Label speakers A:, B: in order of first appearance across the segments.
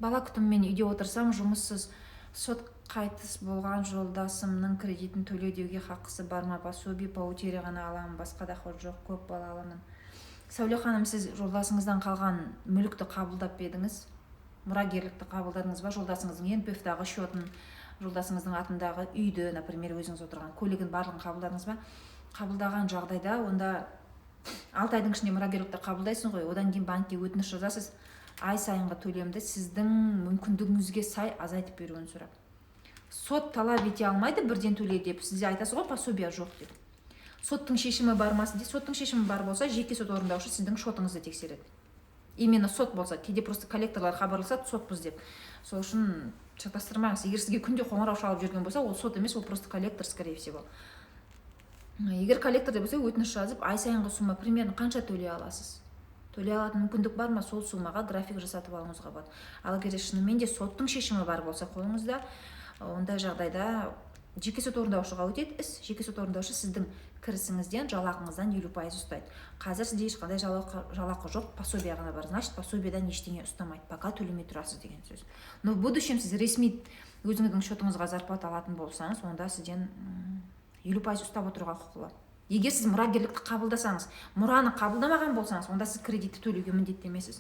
A: Бала күтімімен үйде отырсам, жұмыссыз, сот қайтыс болған жолдасымның кредитін төлеуге хақысы бар ма? Пособие по утере ғана аламын, басқа доход жоқ, көп балалымын. Сәуле ханым, сіз жолдасыңыздан қалған мүлікті қабылдап едіңіз? Мұрагерлікті қабылдадыңыз ба? Жолдасыңыздың НПФ-тағы счетін, жолдасыңыздың атындағы үйді, например, өзіңіз отырған көлігін барлығын қабылдадыңыз ба? Қабылдаған жағдайда, онда 6 айдың ішінде мұрагерлікті қабылдайсың ғой, одан кейін банкке өтініш жазасыз, ай сайынғы төлемді сіздің мүмкіндігіңізге сай азайтып беруін сұрап. Сот талап ете алмайды бірден төле деп, сізде айтасыз ғой, пособия жоқ деп. Соттың шешімі бармасын дейді. Соттың шешімі бар болса, жеке сот орындаушы сіздің шотыңызды тексереді. Именно сот болса, кейде просто коллекторлар хабарласады, сотпыз деп. Сол үшін шатастырмаңыз. Егер сізге күнде қоңырау шалып жүрген болса, ол сот емес, ол просто коллектор, скорее всего. Егер коллектор болса, өтініш жазып, ай сайынғы сума примерно қанша төлей аласыз? Төлей алатын мүмкіндік бар ма? Сол сумаға график жасатып алуыңызға болады. Ал егер шынымен де соттың шешімі бар болса қолыңызда, ондай жағдайда жеке сот орындаушыға өтеді іс. Жеке сот орындаушы сіздің кірісіңізден, жалақыңыздан 50% ұстайды. Қазір сізде ешқандай жалақы жоқ, пособия ғана бар. Значит, пособиядан ештеңе ұстамайды, пока төлемей тұрасыз деген сөз. Но в будущем сіз ресми өзіңіздің шотыңызға зарплата алатын болсаңыз, онда сізден 50% ұстап отыруға құқылы. Егер сіз мұрагерлікті қабылдасаңыз, мұраны қабылдамаған болсаңыз, онда сіз кредитті төлеуге міндетті емессіз.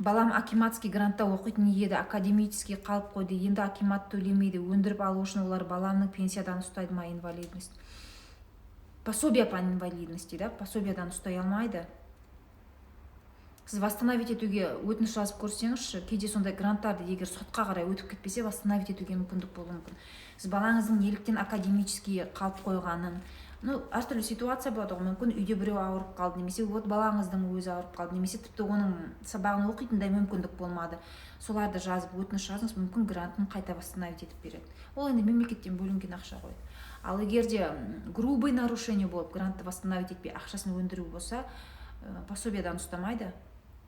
A: Балам акиматский грантта оқитын еді, академический қалып қойды. Енді акимат төлемейді. Өндіріп алу үшін олар баламның пенсиядан ұстайды ма? Инвалидность. Пособие по инвалидности, да? Пособиядан ұстай алмайды. Сіз восстановить етуге өтініш жазып көрсеңізші, кейде сондай гранттарды егер сотқа қарай өтіп кетпесе, восстановить етуге мүмкіндік болуы мүмкін. Сіз балаңыздың неліктен академический қалып қойғанын, әртүрлі ситуация болады ғой, мүмкін үйде біреу ауырып қалды, немесе вот балаңыздың өзі ауырып қалды, немесе тіпті оның сабағын оқитындай мүмкіндік болмады. Соларды жазып, өтініш жазыңыз, мүмкін грантын қайта восстановить етіп береді. Ол енді мемлекеттен бөлінген ақша ғой. Ал егер де грубый нарушение болып, грантты восстановить етпей ақшасын өндіру болса, пособиядан ұстамайды,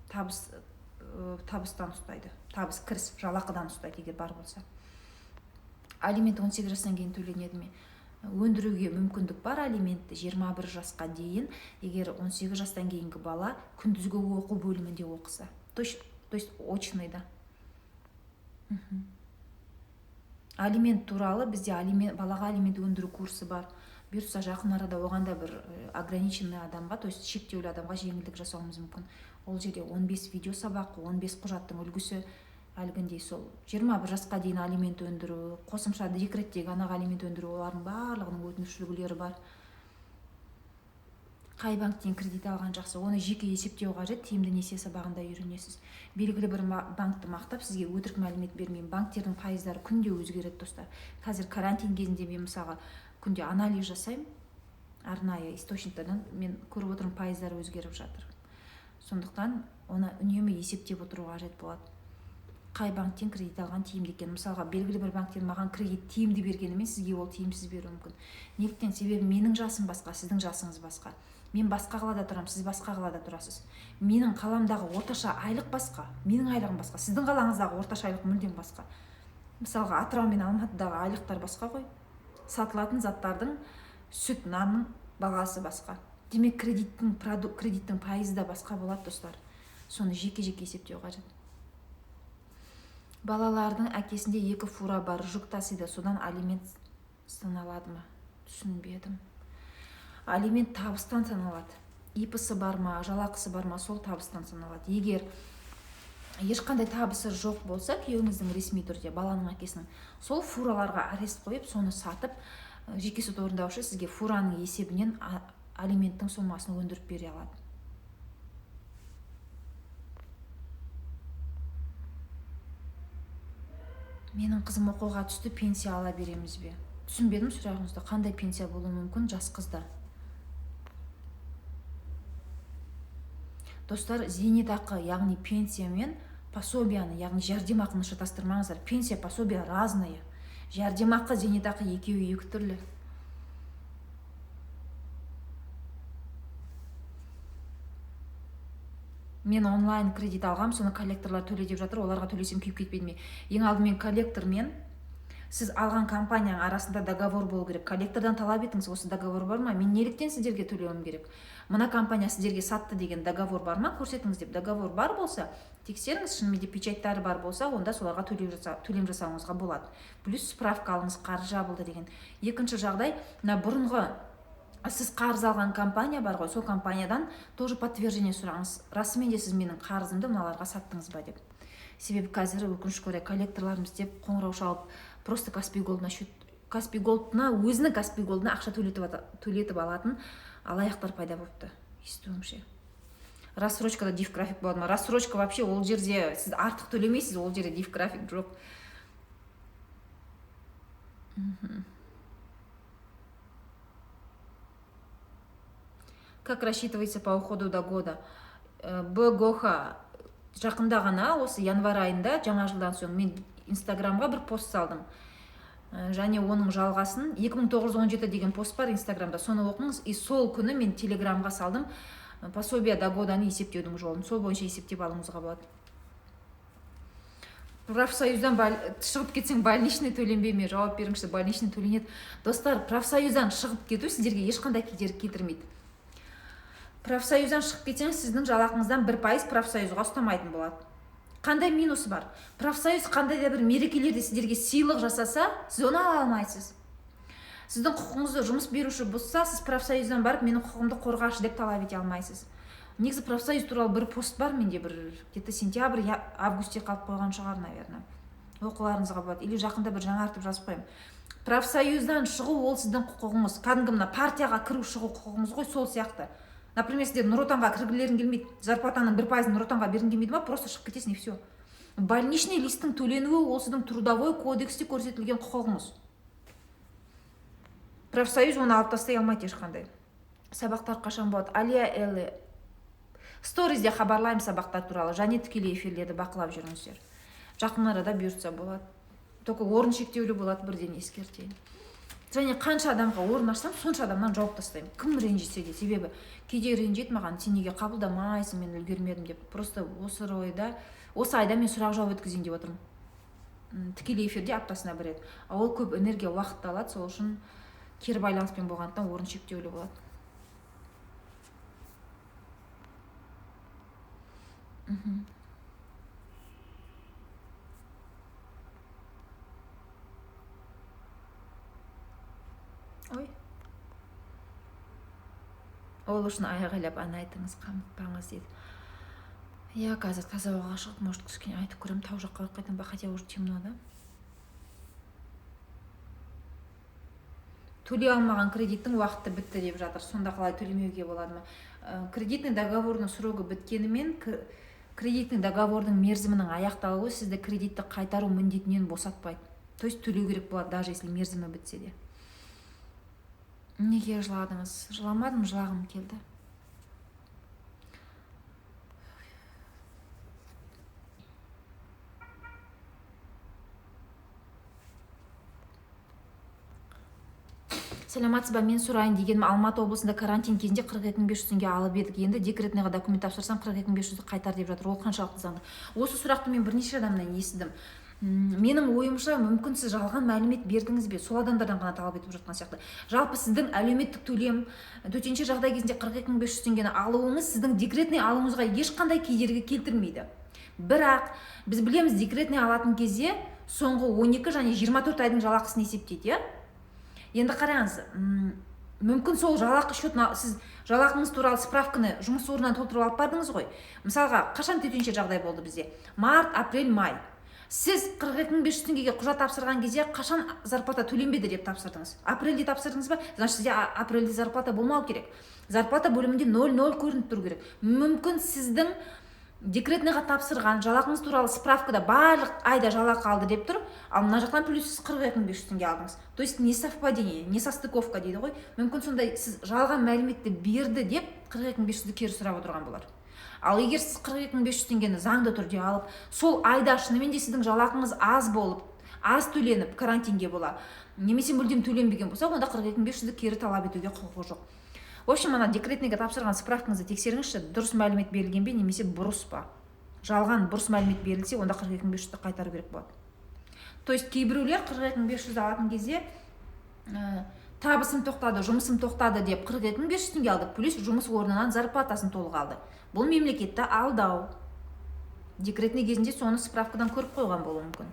A: табыстан ұстайды. Табыс, кіріс, жалақыдан ұстайды, егер бар болса. Алимент 18 жастан кейін төленеді ме? Өндіруге мүмкіндік бар алиментті 21 жасқа дейін, егер 18 жастан кейінгі бала күндізгі оқу бөлімінде оқыса. То есть очный, да. Алимент туралы бізде балаға алимент өндіру курсы бар. Бұйыртса жақын арада оған да бір ограниченный адамға, то есть шектеулі адамға жеңілдік жасауымыз мүмкін. Ол жерде 15 видео сабақ, 15 құжаттың үлгісі, әлгіндей сол 21 жасқа дейін алимент өндіру, қосымша декреттегі анаға алимент өндіру, олардың барлығының өтініш үлгілері бар. Қай банктен кредит алған жақсы, оны жеке есептеу қажет, тиімді несие сабағында үйренесіз. Белгілі бір банкты мақтап, сізге өтірік мәлімет бермеймін. Банктердің пайыздары күнде өзгереді, достар. Қазір карантин кезінде мен мысалға күнде анализ жасаймын, арнайы источниктардан мен көріп отырмын, пайыздары өзгеріп жатыр. Сондықтан оны үнемі есептеп отыру қажет болады. Қай банктен кредит алған тиімді екен. Мысалға белгілі бір банктен маған кредит тиімді бергенімен сізге ол тиімсіз беруі мүмкін. Неліктен? Себебі менің жасым басқа, сіздің жасыңыз басқа. Мен басқа қалада тұрам, сіз басқа қалада тұрасыз. Менің қаламдағы орташа айлық басқа, менің айлығым басқа, сіздің қалаңыздағы орташа айлық мүлдем басқа. Мысалға Атырау мен Алматыдағы айлықтар басқа ғой. Сатылатын заттардың, сүт, нанның бағасы басқа. Демек кредиттің пайызы да басқа болады, достар. Соны жеке-жеке есептеу қажет. Балалардың әкесінде 2 фура бар, жүк тасиды, содан алимент саналады ма? Түсінбедім. Алимент табыстан саналады. ИП-сы бар ма, жалақысы бар ма, сол табыстан саналады. Егер ешқандай табысы жоқ болса, күйеуіңіздің ресми түрде, баланың әкесінің, сол фураларға арест қойып, соны сатып, жеке сот орындаушы сізге фураның есебінен алименттің сомасын өндіріп бере алады. Менің қызым оқуға түсті, пенсия ала береміз бе? Түсінбедім сұрағыңызды. Қандай пенсия болуы мүмкін жас қызда? Достар, зейнетақы, яғни пенсия мен пособияны, яғни жәрдемақыны шатастырмаңыздар. Пенсия, пособия разные. Жәрдемақы, зейнетақы екеуі екі түрлі. Мен онлайн кредит алғам, соны коллекторлар төле деп жатыр, оларға төлесем күйіп кетпеді ме? Ең алдымен коллектор мен сіз алған компанияның арасында договор болу керек. Коллектордан талап етіңіз, осы договор бар ма, мен неліктен сіздерге төлеуім керек, мына компания сіздерге сатты деген договор бар ма, көрсетіңіз деп. Договор бар болса тексеріңіз, шынымен де печаттары бар болса, онда соларға төлем жасауыңызға болады. Плюс справка алыңыз, қарыз жабылды деген. Екінші жағдай, мына бұрынғы сіз қарыз алған компания бар ғой, сол компаниядан тоже подтверждение сұраңыз, расымен де сіз менің қарызымды мыналарға саттыңыз ба деп. Себебі қазір өкінішке орай коллекторларымыз деп қоңырау шалып, просто Каспий Голдына өзінің Каспий Голдына ақша төлетіп алатын алаяқтар пайда болыпты, естуімше. Рассрочкада дифграфик болады ма? Рассрочка вообще ол жерде сіз артық төлемейсіз, ол жерде дифграфик жоқ. Как рассчитывается по уходу до года? БГОХа жақында ғана, осы январь айында, жаңа жылдан соң мен инстаграмға бір пост салдым. Және оның жалғасын 2917 деген пост бар инстаграмда, соны оқыңыз. И сол күні мен телеграмға салдым пособие до годаны есептеудің жолын. Сол бойынша есептеп алуыңызға болады. Профсоюздан шығып кетсең больничный төленбей ме? Жауап беріңізші, больничный төленеді. Достар, профсоюздан шығып кету сіздерге ешқандай кедергі келтірмейді. Профсоюздан шығып кетсеңіз, сіздің жалақыңыздан 1% профсоюзға ұстамайтын болады. Қандай минусы бар? Профсоюз қандай да бір мерекелерде сіздерге сыйлық жасаса, сіз оны ала алмайсыз. Сіздің құқығыңызды жұмыс беруші бұзса, сіз профсоюздан барып, менің құқығымды қорғашы деп талап ете алмайсыз. Негізі профсоюз туралы бір пост бар менде, бір где-то сентябрь, августте қалып қойған шығар, наверное. Оқуларыңызға болады. Или жақында бір жаңартып жазып қоямын. Профсоюздан шығу ол сіздің құқығыңыз. Кәдімгі мына партияға кіру шығу құқығыңыз ғой, сол сияқты. Например, сіздер Нұр Отанға кіргілерің келмейді, зарплатаның 1% Нұр Отанға бергің келмейді ма, просто шығып кетесің и все. Больничный листтің төленуі ол сіздің трудовой кодексте көрсетілген құқығыңыз. Профсоюз оны алып тастай алмайды ешқандай. Сабақтар қашан болады? Алия Элли. Сторизде хабарлаймын сабақтар туралы, және тікелей эфирлерді бақылап жүріңіздер. Жақын арада бұйыртса болады. Только орын шектеулі болады, бірден ескертейін. Және қанша адамға орын ашсам, сонша адамнан жауап тастаймын. Кім ренжісе де, себебі кейде ренжиді маған, сен неге қабылдамайсың, мен үлгермедім деп. Просто осы айда мен сұрақ жауап өткізейін деп отырмын. Тікелей эфирде аптасына бір рет. Ол көп энергия, уақытты алады, сол үшін кері байланыспен болғандықтан орын шектеулі болады. Ой. Ол үшін айғайлап ән айтыңыз, қамықпаңыз дейді. Я, қазір таза ауаға шығып, может, кішкене айтып көрем, тау жаққа қайтам ба, хотя уже темно, да? Төлей алмаған кредиттің уақыты бітті деп жатыр. Сонда қалай төлемеуге болады ма? Кредитный договордың срогі біткенімен, кредитный договордың мерзімінің аяқталуы сізді кредитті қайтару міндетінен босатпайды. То есть төлеу керек болады, даже если мерзімі бітсе де. Неге жыладыңыз? Жыламадым, жылағым келді. Саламатсыз ба, мен сұрайын дегенім, Алматы облысында карантин кезінде 42.500 теңге алып едік. Енді декретныйға документ тапсырсам 42.500 қайтар деп жатыр. Ол қаншалықты заңды? Осы сұрақты мен бірнеше адамнан естідім. Менің ойымша, мүмкін сіз жалған мәлімет бердіңіз бе? Сол адамдардан ғана талап етіп жатқан сияқты. Жалпы сіздің әлеуметтік төлем төтенше жағдай кезінде 42.500 теңгені алуыңыз сіздің декретный алуыңызға ешқандай кедергі келтірмейді. Бірақ біз білеміз, декретный алатын кезде соңғы 12 және 24 айдың жалақысын есептейді, Енді қараңыз, мүмкін сол жалақы шотына сіз жалақыңыз туралы справканы жұмыс орнынан толтырып алып бардыңыз ғой. Мысалға, қашан төтенше жағдай болды бізде? Март, апрель, май. Сіз 42.500 теңгеге құжат тапсырған кезде қашан зарплата төленбеді деп тапсырдыңыз? Апрельде тапсырдыңыз ба? Значит, сізде апрельде зарплата болмау керек. Зарплата бөлімінде 0,0 көрініп тұру керек. Мүмкін сіздің декретныйға тапсырған жалақыңыз туралы справкада барлық айда жалақы алды деп тұр, ал мына жақтан плюс 42.500 теңге алдыңыз. То есть не совпадение, не состыковка дейді ғой. Мүмкін сондай сіз жалған мәліметті берді деп 42.500-ді кері сұрап отырған болар. Ал егер сіз 42.500 теңгені заңды түрде алып, сол айда шынымен де сіздің жалақыңыз аз болып, аз төленіп карантинге бола, немесе мүлдем төленбеген болса, онда 42.500-ді кері талап етуге құқығы жоқ. В общем, ана декретныйға тапсырған справкаңызды тексеріңізші, дұрыс мәлімет берілген бе, немесе бұрыс па. Жалған бұрыс мәлімет берілсе, онда 42.500-ді қайтару керек болады. То есть кейбіреулер 42.500 алатын кезде табысым тоқтады, жұмысым тоқтады деп 42.500 теңге алды, плюс жұмыс орнынан зарплатасын толық алды. Бұл мемлекетті алдау. Декретный кезінде соны справкадан көріп қойған болуы мүмкін.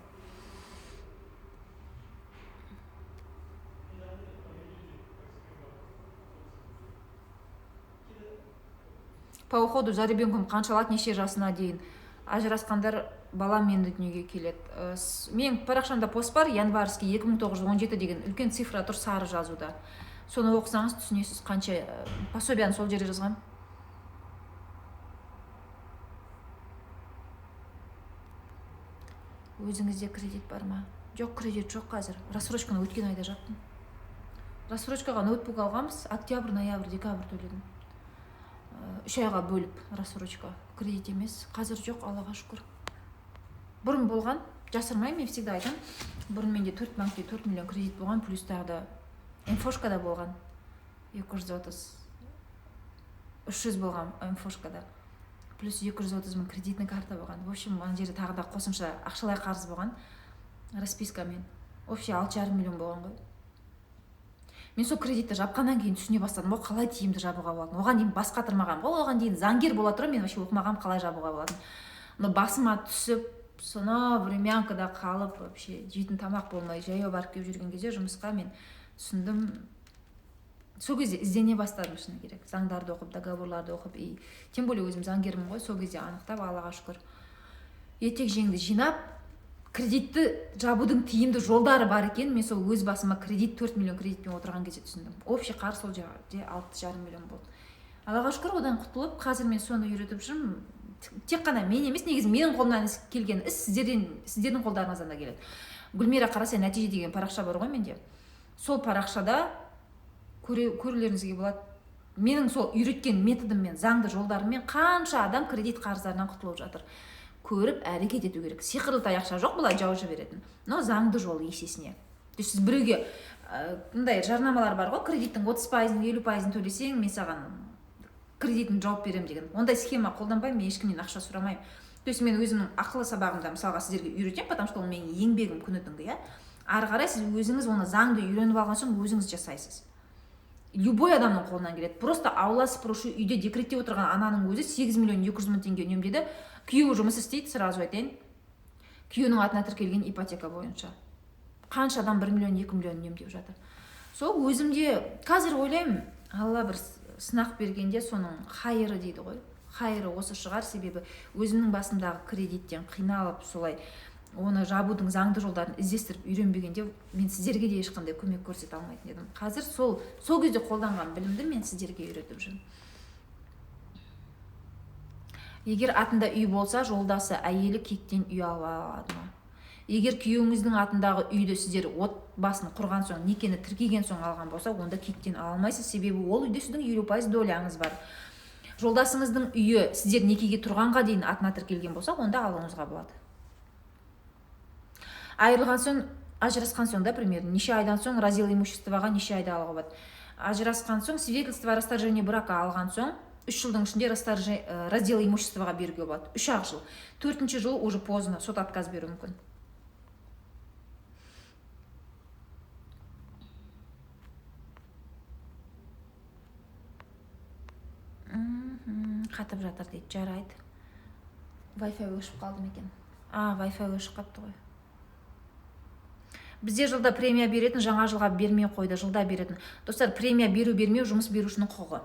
A: По уходу за ребенком қанша алады, неше жасына дейін? Ажырасқандар балам енді дүниеге келеді. Мен парақшамда пост бар, январский 2917 деген үлкен цифра тұр сары жазуда. Соны оқысаңыз түсінесіз қанша. Пособияны сол жерге жазған. Өзіңізде кредит бар ма? Жоқ, кредит жоқ қазір. Рассрочканы өткен айда жаптым. Рассрочкаға ноутбук алғанбыз, октябрь, ноябрь, декабрь төледім. 3 айға бөліп рассрочка. Кредит емес. Қазір жоқ, Аллаға шүкір. Бұрын болған, жасырмаймын, мен всегда айтам. Бұрын менде 4 банкте 4 миллион кредит болған, плюс тағы да МФОшкада болған. 230, 300 болған МФОшкада. Плюс 230 мың кредитный карта болған. В общем, ана жерде тағы да қосымша ақшалай қарыз болған. Распискамен. Вообще 6,5 миллион болған ғой. Мен сол кредитті жапқаннан кейін түсіне бастадым, қалай тиімді жабуға болатын. Оған дейін бас қатырмаған, оған дейін заңгер бола тұра, мен вообще оқымағам қалай жабуға болатын. Но басыма түсіп, соны времянкада қалып, вообще жейтін тамақ болмай, жаяу барып келіп жүрген кезде жұмысқа мен түсіндім. Сол кезде іздене бастадым, шыны керек. Заңдарды оқып, договорларды оқып, и тем более өзім заңгермін ғой, сол кезде анықтап, Аллаға шүкір. Етек жеңді жинап, кредитті жабудың тиімді жолдары бар екен. Мен сол өз басыма кредит 4 миллион кредитпен отырған кезде түсіндім. Общий қарыз сол жерде 6,5 миллион болды. Аллаға шүкір, одан құтылып, қазір мен соны үйретіп жүрмін. Тек қана мен емес, негізі менің қолымнан келген іс сіздердің қолдарыңыздан да келеді. Гүлмира қараса нәтиже деген парақша бар ғой менде. Сол парақшада көрулеріңізге болады. Менің сол үйреткен методыммен, заңды жолдарыммен қанша адам кредит қарыздарынан құтылып жатыр. Көріп, әрекет ету керек. Сиқырлы таяқша жоқ, бұлай жауып жіберетін. Но заңды жол есесіне. То есть сіз біреуге мындай жарнамалар бар ғой, кредиттің 30%, 50% төлесең, мен саған кредитін жауып берем деген. Ондай схема қолданбаймын, мен ешкімнен ақша сұрамаймын. То есть мен өзімнің ақылы сабағымда мысалға сіздерге үйретемін, потому что ол менің еңбегім күні-түнгі, иә. Ары қарай сіз өзіңіз оны заңды үйреніп алған соң өзіңіз жасайсыз. Любой адамның қолынан келеді. Просто аула сыпырушы, үйде декретте отырған ананың өзі 8 миллион 200 мың теңге үнемдеді. Күйеуі жұмыс істейді, сразу айтайын. Күйеуінің атына тіркелген ипотека бойынша. Қанша адам 1 миллион 2 миллион үнемдеп жатыр. Сол өзімде қазір ойлаймын, Алла бір сынақ бергенде соның хайыры дейді ғой. Хайыры осы шығар, себебі өзімнің басымдағы кредиттен қиналып, солай оны жабудың заңды жолдарын іздестіріп үйренбегенде мен сіздерге де ешқандай көмек көрсете алмайтын едім. Қазір сол кезде қолданған білімді мен сіздерге үйретіп жүрмін. Егер атында үй болса, жолдасы әйелі кектен үй ала алады ма? Егер күйеуіңіздің атындағы үйді сіздер отбасын құрған соң, некені тіркеген соң алған болса, онда кектен ала алмайсыз, себебі ол үйде сіздің 50% доляңыз бар. Жолдасыңыздың үйі сіздер некеге тұрғанға дейін атына тіркелген болса, онда алуыңызға болады. Айырылған соң, ажырасқан соң да, примерно, неше айдан соң раздел имуществоға неше айда алуға болады. Ажырасқан соң, свидетельство о расторжении брака алған соң, 3 жылдың ішінде раздел имуществоға беруге болады. 3-ақ жыл. 4-ші жыл уже поздно, сот отказ беру мүмкін. Қатып жатыр дейді, жарайды. Wi-Fi өшіп қалды ма екен? Wi-Fi өшіп қапты ғой. Бізде жылда премия беретін, жаңа жылға бермей қойды, жылда беретін. Достар, премия беру-бермеу жұмыс берушінің құқығы.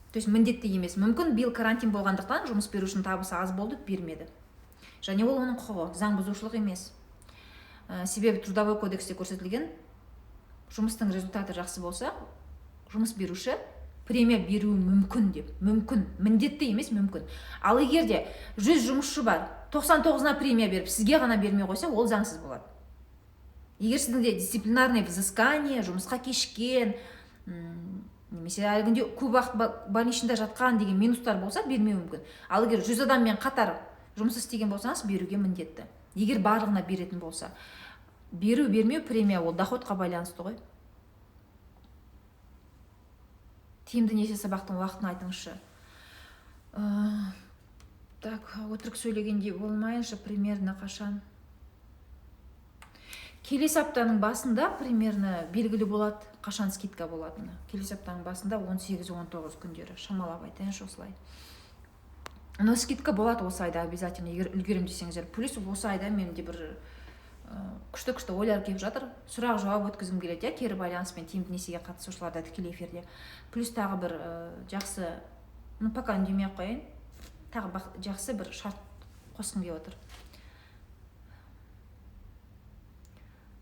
A: То есть міндетті емес. Мүмкін биыл карантин болғандықтан жұмыс берушінің табысы аз болды, бермеді. Және ол оның құқығы, заң бұзушылық емес. Себебі трудовой кодексте көрсетілген, жұмыстың результаты жақсы болса, жұмыс беруші премия беруі мүмкін деп. Мүмкін, міндетті емес, мүмкін. Ал егер де 100 жұмысшы бар, 99-на премия беріп, сізге ғана бермей қойса, ол заңсыз болады. Егер сіздің де дисциплинарный взыскание, жұмысқа кешкен, немесе әлгінде көп уақыт больничныйда жатқан деген минустар болса, бермеу мүмкін. Ал егер 100 адаммен қатар жұмыс істеген болсаңыз, беруге міндетті. Егер барлығына беретін болса, беру-бермеу премия ол доходқа байланысты ғой. Тиімді неше сабақтың уақытын айтыңызшы. Так, өтірік сөйлегенде болмайыншы, примерно қашан. келесі аптаның басында примерно белгілі болады қашан скидка болатыны. Келесі аптаның басында 18-19 күндері шамалап айтайыншы осылай. Но скидка болады осы айда обязательно, егер үлгерем десеңіздер. Плюс осы айда менде бір күшті ойлар келіп жатыр. Сұрақ жауап өткізгім келеді, кері байланыспен тиімді несиеге қатысушыларда тікелей эфирде. Плюс тағы бір жақсы, пока үндемей ақ қояйын. Тағы жақсы бір шарт қосқым келіп отыр.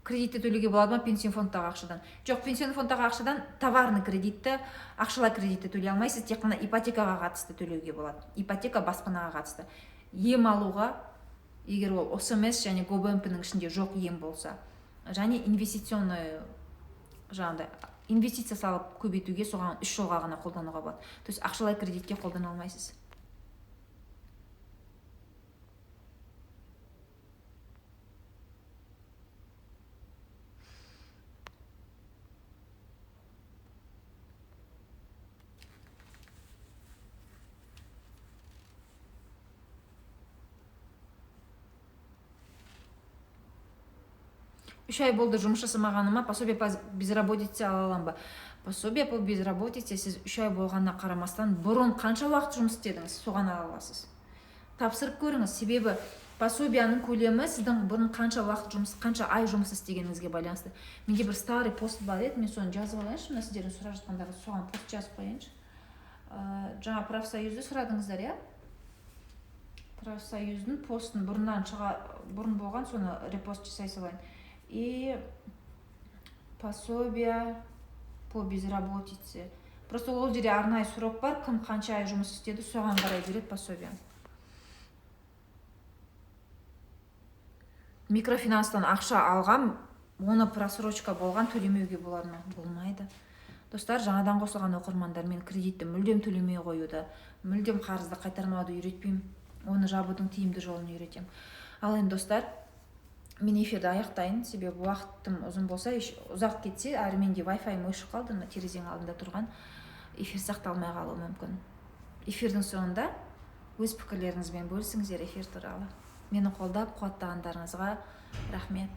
A: Кредитті төлеуге болады ма пенсион фондтағы ақшадан? Жоқ, пенсион фондтағы ақшадан товарный кредитті, ақшалай кредитті төлей алмайсыз, тек қана ипотекаға қатысты төлеуге болады. Ипотека баспанаға қатысты. Ем алуға, егер ол ОСМС және ГОБМП-нің ішінде жоқ ем болса, және инвестиционный жаңағыдай инвестиция салып көбейтуге соған 3 жылға ғана қолдануға болады. То есть ақшалай кредитке қолдана алмайсыз. Үш ай болды жұмыс жасамағаныма пособие по безработице ала аламын ба? Пособие по безработице сіз 3 ай болғанына қарамастан бұрын қанша уақыт жұмыс істедіңіз, соған ала аласыз. Тапсырып көріңіз, себебі пособияның көлемі сіздің бұрын қанша ай жұмыс істегеніңізге байланысты. Менде бір старый пост бар еді, мен соны жазып алайыншы, мына сіздердің сұрап жатқандарға соған пост жазып қояйыншы. Жаңа профсоюзды сұрадыңыздар, иә? Профсоюздың постын бұрын болған, соны репост жасай салайын. И пособие по безработице. Просто ол жерде арнайы сұрақ бар, кім қанша ай жұмыс істеді, соған қарай береді пособие. Микрофинанстан ақша алғам, оны просрочка болған төлемеуге болады ма? Болмайды. Достар, жаңадан қосылған оқырмандар, мен кредитті мүлдем төлемей қоюды, мүлдем қарызды қайтармауды үйретпеймін. Оны жабудың тиімді жолын үйретем. Ал енді достар, мен эфирді аяқтайын, себебі уақытым ұзын болса, ұзақ кетсе, әрі менде Wi-Fi өшіп қалды, терезенің алдында тұрған, эфир сақталмай қалуы мүмкін. Эфирдің соңында өз пікірлеріңізбен бөлісіңіздер эфир туралы. Мені қолдап қуаттағандарыңызға рахмет.